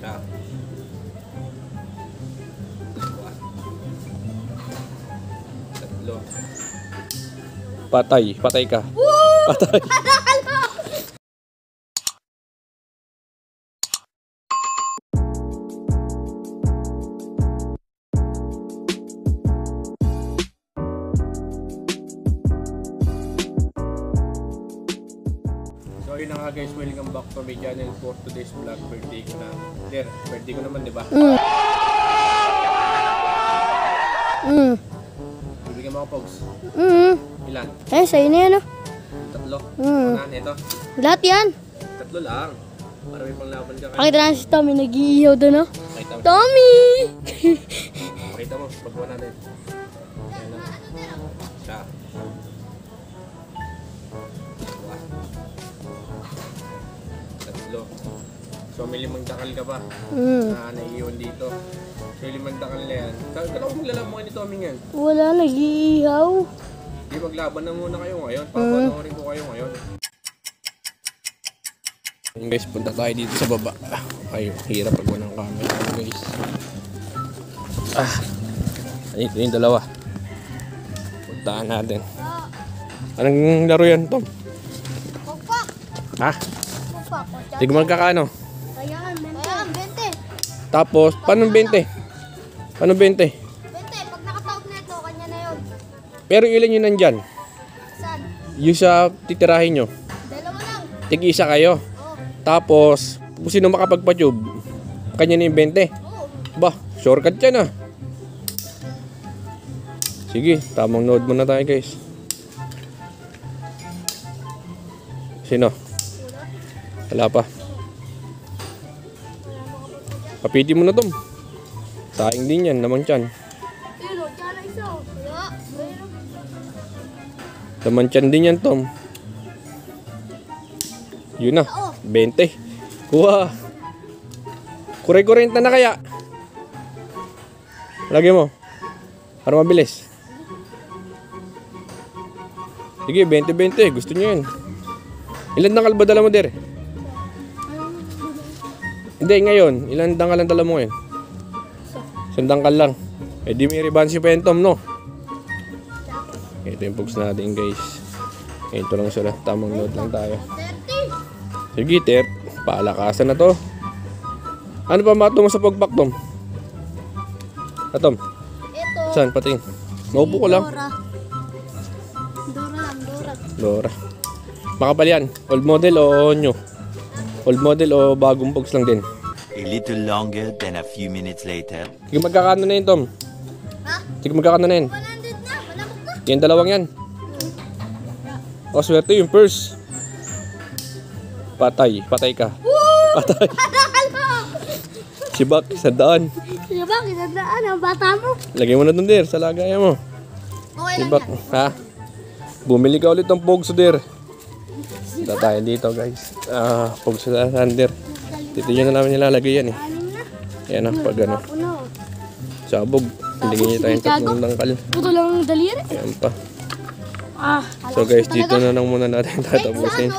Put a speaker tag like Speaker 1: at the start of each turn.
Speaker 1: Isa. Dalawa. Tatlo. Patay. Patay ka. Patay. So yun na nga guys, welcome back to my channel for today's vlog. Birthday ko na. Der, birthday ko naman, di ba? Bibigyan mo ako, Pogs. Ilan?
Speaker 2: Eh, sa'yo na yan, oh.
Speaker 1: Tatlo? Ano, ito?
Speaker 2: Lahat yan.
Speaker 1: Tatlo lang. Para may panglaban ka.
Speaker 2: Pakita na si Tommy, nag-iihaw doon, oh.
Speaker 1: Pakita mo.
Speaker 2: Tommy!
Speaker 1: Pakita mo, pagbuhan natin. Ayan na. Siya. Dalawa. Tatlo. So may 5 dakal ka pa na naiiwan dito. So yung 5 dakal na yan. Dalawang maglalamuhan ni Tommy yan.
Speaker 2: Wala, nag-iihaw.
Speaker 1: Di maglaban na muna kayo ngayon. Papanoorin ko kayo ngayon. Ayun guys, punta tayo dito sa baba. Ay, hirap pag walang camera guys. Ito yung dalawa. Puntaan natin. Anong laro yan, Tom?
Speaker 2: Pagpak.
Speaker 1: Ha?
Speaker 2: Pagpak.
Speaker 1: Hindi ko magkakano.
Speaker 2: Ayan, 20.
Speaker 1: Tapos, paano 20? Paano 20?
Speaker 2: 20, pag nakatawag na ito, kanya na yun.
Speaker 1: Pero ilan yun nandyan?
Speaker 2: Saan?
Speaker 1: Yung sa titirahin nyo.
Speaker 2: Dalawa lang.
Speaker 1: Tig-isa kayo.
Speaker 2: Oo.
Speaker 1: Tapos, kung sino makapagpa-tube, kanya na yung 20.
Speaker 2: Oo.
Speaker 1: Bah, shortcut yan ah. Sige, tamang node muna tayo guys. Sino? Wala pa. Kapiti mo na, Tom. Saing din yan, namang tiyan.
Speaker 2: Ayun, o, dyan na isa. Wala.
Speaker 1: Namang tiyan din yan, Tom. Yun na, 20. Kuha. Kuray-kurenta na kaya. Lagyan mo. Para mabilis. Sige, 20-20. Gusto nyo yun. Ilan dangkal ba dala mo, Der? Hindi, ngayon. Ilan dangkal ang dala mo ngayon? Isang dangkal lang. Eh, di may ribansi pa yan, Tom, no? Ito yung pugs natin, guys. Ito lang sila. Tamang load lang tayo.
Speaker 2: 30.
Speaker 1: Sige, Ter. Palakasan na to. Ano pa mato mo sa pagpak, Tom? Tom?
Speaker 2: Ito.
Speaker 1: Saan? Pating. Maupo ko lang.
Speaker 2: Dora. Dora lang, Dora.
Speaker 1: Dora. Makapal yan. Old model o new? Old model o bagong pugs lang din?
Speaker 3: A little longer than a few minutes later.
Speaker 1: Sige, magkakano na yun, Tom?
Speaker 2: Ha?
Speaker 1: Sige, magkakano na yun?
Speaker 2: 100 na. Malamok na.
Speaker 1: Yan, dalawang yan. O, swerte yung purse. Patay. Patay ka. Patay. Si Bak, 100.
Speaker 2: Sige ba, kinandaan ang bata mo.
Speaker 1: Lagay mo na dun, Der, sa lagayan mo.
Speaker 2: Okay
Speaker 1: Si
Speaker 2: lang
Speaker 1: Bak,
Speaker 2: yan.
Speaker 1: ha? Bumili ka ulit ng Pogso, Der. Punta tayo dito, guys. Pogso na Thunder. Dito nyo na namin nilalagay yan, eh.
Speaker 2: Anim na.
Speaker 1: Yan, pag ano.
Speaker 2: Puno.
Speaker 1: Sabog. Ligyan nyo tayong tatlong dangkal.
Speaker 2: Puto lang ang daliri.
Speaker 1: Yan pa.
Speaker 2: Ah.
Speaker 1: So, guys, dito na lang muna natin tatapusin.